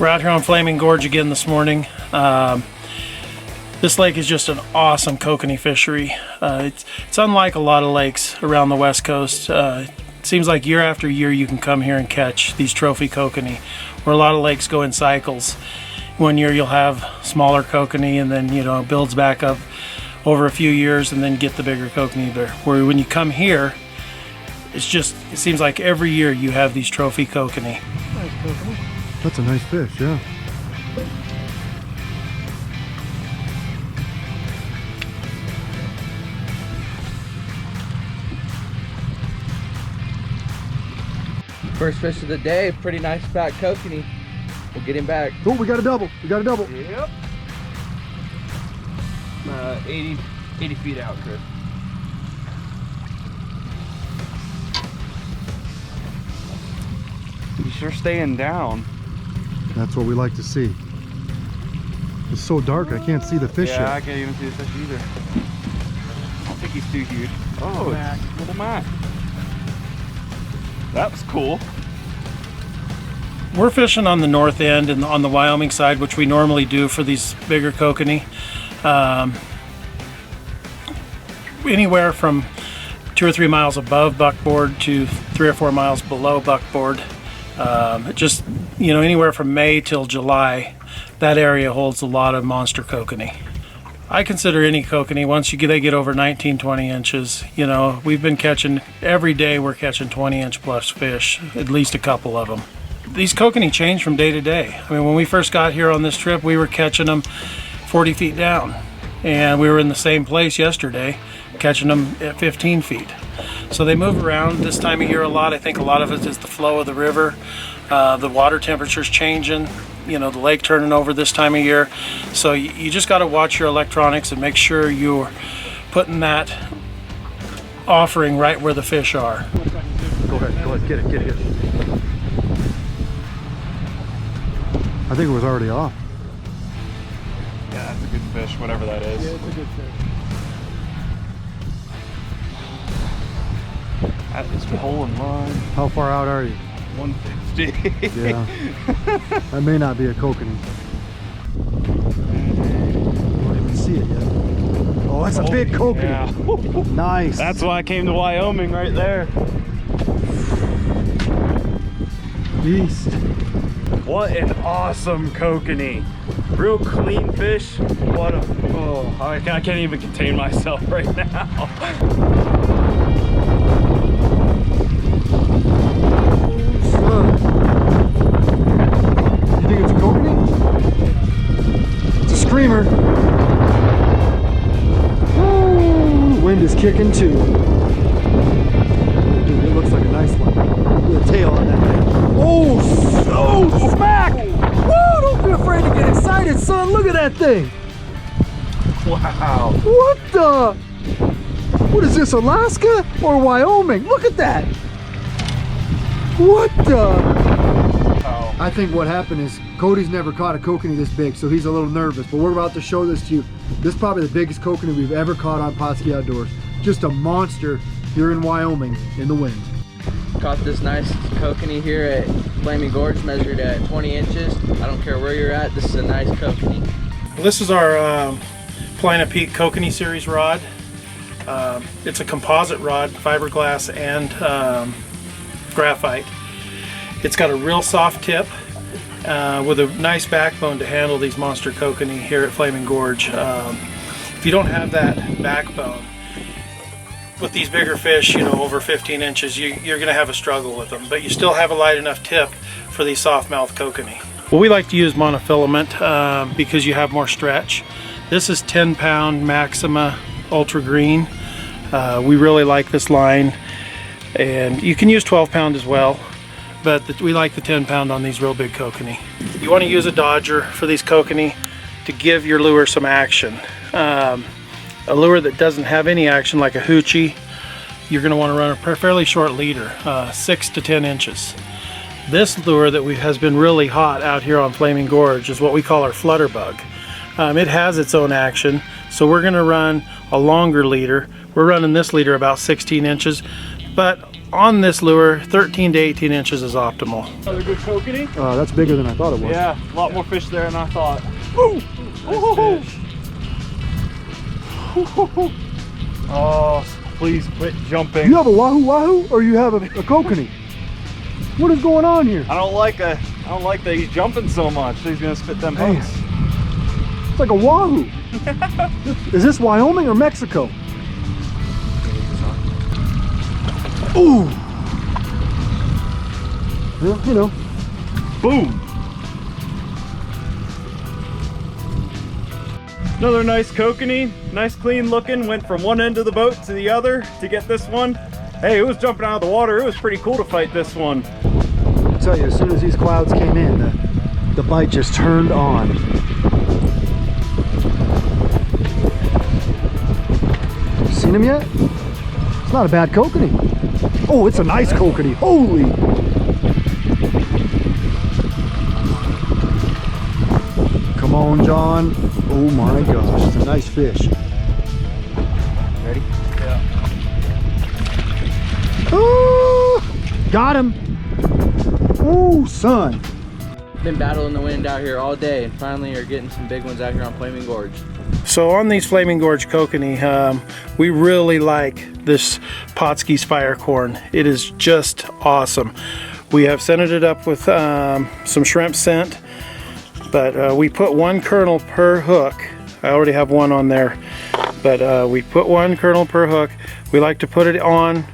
We're out here on Flaming Gorge again this morning. This lake is just an awesome kokanee fishery. It's unlike a lot of lakes around the west coast. It seems like year after year you can come here and catch these trophy kokanee, where a lot of lakes go in cycles. One year you'll have smaller kokanee, and then it builds back up over a few years, and then get the bigger kokanee there. Where when you come here, it seems like every year you have these trophy kokanee. Nice kokanee. That's a nice fish, yeah. First fish of the day, pretty nice fat kokanee. We'll get him back. Oh, we got a double. We got a double. Yep. 80 feet out, Chris. He's sure staying down. That's what we like to see. It's so dark, I can't see the fish yet. Yeah, I can't even see the fish either. I don't think he's too huge. Oh, it's little Mac. That was cool. We're fishing on the north end and on the Wyoming side, which we normally do for these bigger kokanee. Anywhere from 2 or 3 miles above buckboard to 3 or 4 miles below buckboard. Anywhere from May till July, that area holds a lot of monster kokanee. I consider any kokanee, once they get over 19, 20 inches, we've been catching, every day we're catching 20-inch plus fish, at least a couple of them. These kokanee change from day to day. I mean, when we first got here on this trip, we were catching them 40 feet down, and we were in the same place yesterday, catching them at 15 feet. So they move around this time of year a lot. I think a lot of it is the flow of the river, the water temperature's changing, the lake turning over this time of year. So you just got to watch your electronics and make sure you're putting that offering right where the fish are. Go ahead, get it. I think it was already off. Yeah, that's a good fish, whatever that is. Yeah, it's a good fish. That is pole and line. How far out are you? 150. Yeah. That may not be a kokanee. Don't even see it yet. Oh, that's a big kokanee. Yeah. Nice. That's why I came to Wyoming right there. Beast. What an awesome kokanee. Real clean fish. What a, I can't even contain myself right now. You think it's a kokanee? It's a screamer. Woo! Wind is kicking too. Dude, it looks like a nice one. With a tail on that thing. Oh, smack! Woo! Don't be afraid to get excited, son. Look at that thing. Wow. What the? What is this, Alaska or Wyoming? Look at that. What the? I think what happened is Cody's never caught a kokanee this big, so he's a little nervous, but we're about to show this to you. This is probably the biggest kokanee we've ever caught on Pautzke Outdoors. Just a monster here in Wyoming in the wind. Caught this nice kokanee here at Flaming Gorge, measured at 20 inches. I don't care where you're at, this is a nice kokanee. Well, this is our Plina Peak Kokanee Series rod. It's a composite rod, fiberglass and graphite. It's got a real soft tip with a nice backbone to handle these monster kokanee here at Flaming Gorge. If you don't have that backbone, with these bigger fish, over 15 inches, you're going to have a struggle with them, but you still have a light enough tip for these soft-mouthed kokanee. Well, we like to use monofilament because you have more stretch. This is 10-pound Maxima Ultra Green. We really like this line, and you can use 12-pound as well, but we like the 10-pound on these real big kokanee. You want to use a dodger for these kokanee to give your lure some action. A lure that doesn't have any action, like a hoochie, you're going to want to run a fairly short leader, 6 to 10 inches. This lure that has been really hot out here on Flaming Gorge is what we call our flutterbug. It has its own action, so we're going to run a longer leader. We're running this leader about 16 inches, but on this lure, 13 to 18 inches is optimal. Another good kokanee. That's bigger than I thought it was. Yeah, a lot more fish there than I thought. Ooh. Nice fish. Oh, please quit jumping. You have a wahoo or you have a kokanee? What is going on here? I don't like that he's jumping so much. He's gonna spit them hooks. It's like a wahoo. Is this Wyoming or Mexico? Ooh. Well, you know. Boom. Another nice kokanee, nice clean looking. Went from one end of the boat to the other to get this one. Hey, it was jumping out of the water. It was pretty cool to fight this one. I'll tell you, as soon as these clouds came in, the bite just turned on. Seen him yet? It's not a bad kokanee. Oh, it's a nice kokanee. Holy! Come on, John. Oh my gosh, it's a nice fish. Ready? Yeah. Oh, got him. Oh, son. Been battling the wind out here all day and finally are getting some big ones out here on Flaming Gorge. So on these Flaming Gorge kokanee, we really like this Pautzke's fire corn. It is just awesome. We have scented it up with some shrimp scent, but we put one kernel per hook. I already have one on there, but we put one kernel per hook. We like to put it on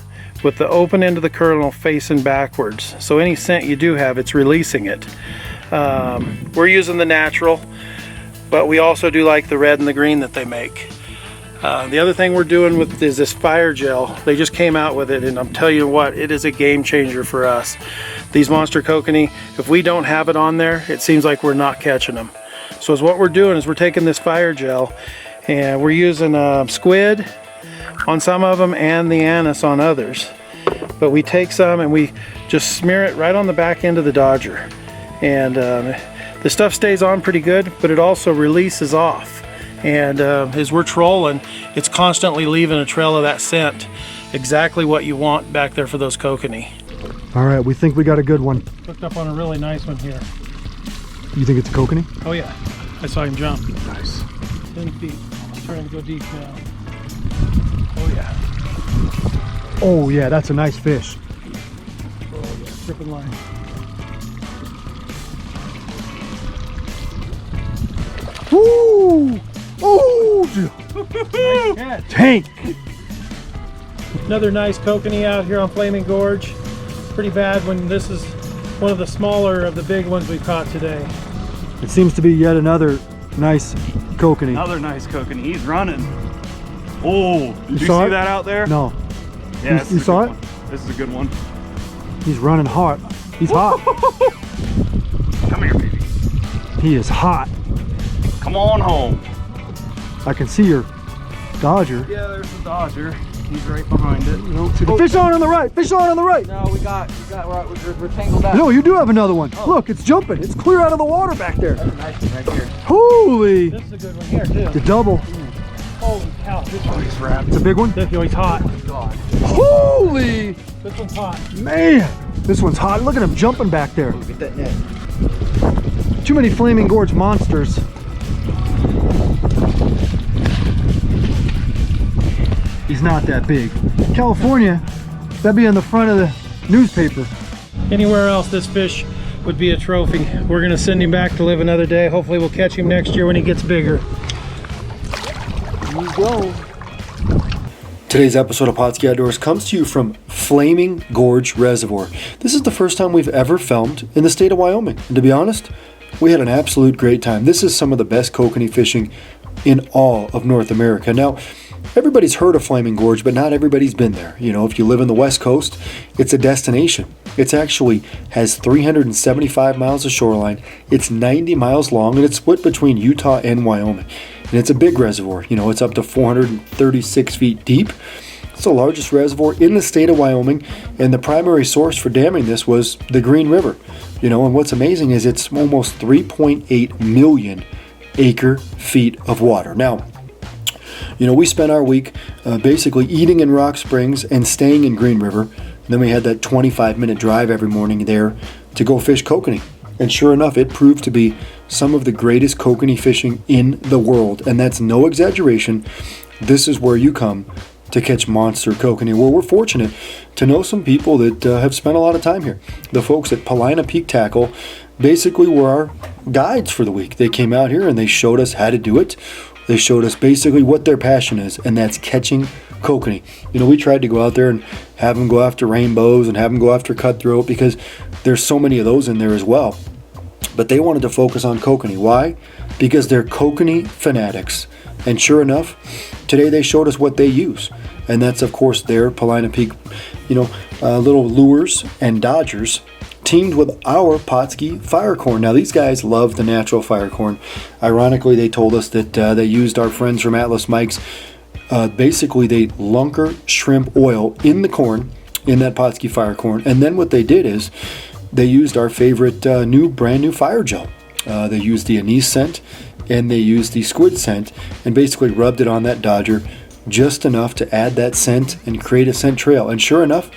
with the open end of the kernel facing backwards. So any scent you do have, it's releasing it. We're using the natural, but we also do like the red and the green that they make. The other thing we're doing with is this fire gel. They just came out with it, and I'm telling you what, it is a game changer for us. These monster kokanee, if we don't have it on there, it seems like we're not catching them. So what we're doing is we're taking this fire gel and we're using squid on some of them and the anise on others. But we take some and we just smear it right on the back end of the dodger. And the stuff stays on pretty good, but it also releases off. And as we're trolling, it's constantly leaving a trail of that scent. Exactly what you want back there for those kokanee. All right, we think we got a good one. Hooked up on a really nice one here. You think it's a kokanee? Oh yeah, I saw him jump. Nice. 10 feet. He's trying to go deep now. Oh yeah. Oh yeah, that's a nice fish. Oh yeah, tripping line. Woo! Oh! Nice catch. Tank! Another nice kokanee out here on Flaming Gorge. Pretty bad when this is one of the smaller of the big ones we caught today. It seems to be yet another nice kokanee. Another nice kokanee. He's running. Oh, did you saw see it? that out there? No. Yeah, You saw it? one. This is a good one. He's running hot. He's hot. Come here, baby. He is hot. Come on home. I can see your dodger. Yeah, there's the dodger. He's right behind it. No, see the fish on the right. Fish on the right. No, we're tangled up. No, you do have another one. Look, it's jumping. It's clear out of the water back there. That's a nice one right here. Holy! This is a good one here too. The double. Holy cow, this one's It's a big one. he's hot. God. Holy! This one's hot. Man! This one's hot. Look at him jumping back there. Get that net. Too many Flaming Gorge monsters. He's not that big. California, that'd be on the front of the newspaper. Anywhere else this fish would be a trophy. We're gonna send him back to live another day. Hopefully we'll catch him next year when he gets bigger. Here you go. Today's episode of Pautzke Outdoors comes to you from Flaming Gorge Reservoir. This is the first time we've ever filmed in the state of Wyoming. And to be honest, we had an absolute great time. This is some of the best kokanee fishing in all of North America. Now, everybody's heard of Flaming Gorge, but not everybody's been there. You know, if you live in the West Coast, it's a destination. It's actually has 375 miles of shoreline. It's 90 miles long, and it's split between Utah and Wyoming. And it's a big reservoir. You know, it's up to 436 feet deep. It's the largest reservoir in the state of Wyoming, and the primary source for damming this was the Green River. You know, and what's amazing is it's almost 3.8 million acre feet of water. Now, you know, we spent our week basically eating in Rock Springs and staying in Green River. then we had that 25-minute drive every morning there to go fish kokanee. And sure enough, it proved to be some of the greatest kokanee fishing in the world. And that's no exaggeration. This is where you come to catch monster kokanee. Well, we're fortunate to know some people that have spent a lot of time here. The folks at Paulina Peak Tackle basically were our guides for the week. They came out here and they showed us how to do it. They showed us basically what their passion is, and that's catching kokanee. You know, we tried to go out there and have them go after rainbows and have them go after cutthroat because there's so many of those in there as well. But they wanted to focus on kokanee. Why? Because they're kokanee fanatics. And sure enough, today they showed us what they use. And that's, of course, their Paulina Peak, little lures and dodgers teamed with our Pautzke fire corn. Now, these guys love the natural fire corn. Ironically, they told us that they used our friends from Atlas Mike's. Basically, they lunker shrimp oil in the corn, in that Pautzke fire corn. And then what they did is they used our favorite brand new fire gel. They used the anise scent and they used the squid scent and basically rubbed it on that dodger just enough to add that scent and create a scent trail. And sure enough,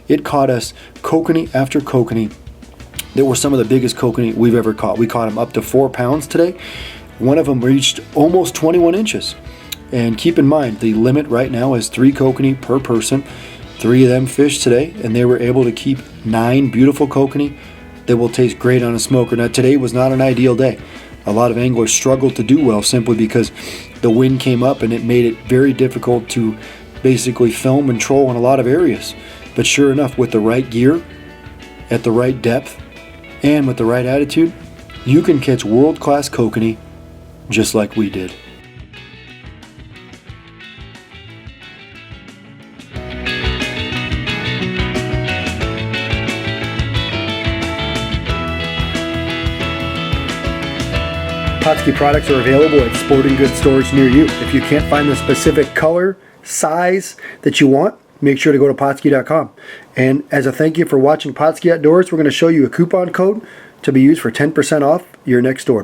it caught us kokanee after kokanee. They were some of the biggest kokanee we've ever caught. We caught them up to 4 pounds today. One of them reached almost 21 inches. And keep in mind, the limit right now is 3 kokanee per person. 3 of them fished today, and they were able to keep 9 beautiful kokanee that will taste great on a smoker. Now, today was not an ideal day. A lot of anglers struggled to do well simply because the wind came up and it made it very difficult to basically film and troll in a lot of areas. But sure enough, with the right gear, at the right depth, and with the right attitude, you can catch world-class kokanee just like we did. Pautzke products are available at sporting goods stores near you. If you can't find the specific color, size that you want, make sure to go to Pautzke.com. And as a thank you for watching Pautzke Outdoors, we're going to show you a coupon code to be used for 10% off your next order.